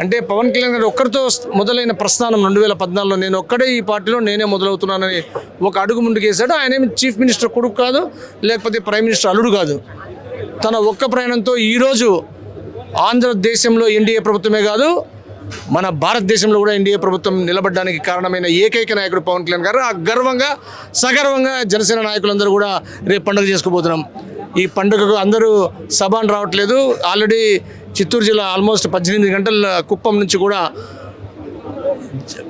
అంటే పవన్ కళ్యాణ్ గారు ఒక్కరితో మొదలైన ప్రస్థానం 2014లో నేను ఒక్కడే ఈ పార్టీలో నేనే మొదలవుతున్నానని ఒక అడుగు ముందుకేశాడు. ఆయన ఏమి చీఫ్ మినిస్టర్ కొడుకు కాదు, లేకపోతే ప్రైమ్ మినిస్టర్ అల్లుడు కాదు. తన ఒక్క ప్రయాణంతో ఈరోజు ఆంధ్రదేశంలో ఎన్డీఏ ప్రభుత్వమే కాదు, మన భారతదేశంలో కూడా ఎన్డీఏ ప్రభుత్వం నిలబడడానికి కారణమైన ఏకైక నాయకుడు పవన్ కళ్యాణ్ గారు. ఆ గర్వంగా సగర్వంగా జనసేన నాయకులందరూ కూడా రేపు పండుగ చేసుకోబోతున్నాం. ఈ పండుగకు అందరూ సభను రావట్లేదు. ఆల్రెడీ చిత్తూరు జిల్లా ఆల్మోస్ట్ 18 గంటల కుప్పం నుంచి కూడా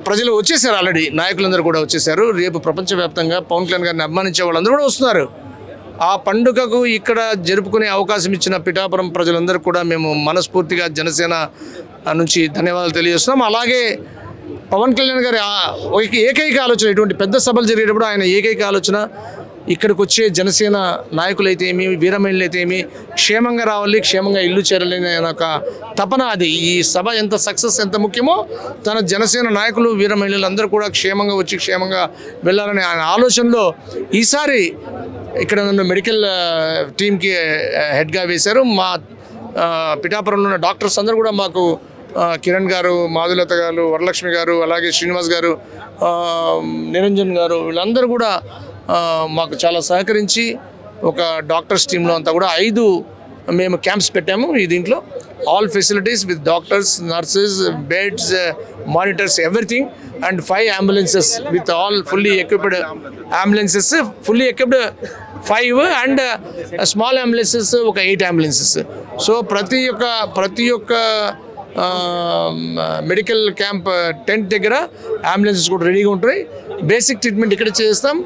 ప్రజలు వచ్చేసారు. ఆల్రెడీ నాయకులందరూ కూడా వచ్చేసారు. రేపు ప్రపంచవ్యాప్తంగా పవన్ కళ్యాణ్ గారిని అభిమానించే వాళ్ళందరూ కూడా వస్తున్నారు. ఆ పండుగకు ఇక్కడ జరుపుకునే అవకాశం ఇచ్చిన పిఠాపురం ప్రజలందరూ కూడా మేము మనస్ఫూర్తిగా జనసేన నుంచి ధన్యవాదాలు తెలియజేస్తున్నాం. అలాగే పవన్ కళ్యాణ్ గారి ఏకైక ఆలోచన, ఇటువంటి పెద్ద సభలు జరిగేటప్పుడు ఆయన ఏకైక ఆలోచన ఇక్కడికి వచ్చే జనసేన నాయకులైతే ఏమి, వీరమహిళలైతే ఏమి క్షేమంగా రావాలి, క్షేమంగా ఇల్లు చేరాలని ఒక తపన. అది ఈ సభ ఎంత సక్సెస్ ఎంత ముఖ్యమో తన జనసేన నాయకులు వీరమహిళలు అందరూ కూడా క్షేమంగా వచ్చి క్షేమంగా వెళ్ళాలని ఆయన ఆలోచనలో ఈసారి ఇక్కడ నన్ను మెడికల్ టీమ్కి హెడ్గా వేశారు. మా పిఠాపురంలో ఉన్న డాక్టర్స్ అందరూ కూడా మాకు కిరణ్ గారు, మాధులత గారు, వరలక్ష్మి గారు, అలాగే శ్రీనివాస్ గారు, నిరంజన్ గారు, వీళ్ళందరూ కూడా మాకు చాలా సహకరించి ఒక డాక్టర్స్ టీంలో అంతా కూడా 5 మేము క్యాంప్స్ పెట్టాము. ఈ దీంట్లో all facilities with doctors, nurses, beds, monitors, everything, and 5 ambulances with all fully equipped ambulances, fully equipped 5 and small ambulances ఒక 8 ambulances. సో ప్రతి ఒక్క మెడికల్ క్యాంప్ టెంట్ దగ్గర అంబులెన్సెస్ కూడా రెడీగా ఉంటాయి. బేసిక్ ట్రీట్మెంట్ ఇక్కడ చేస్తాం.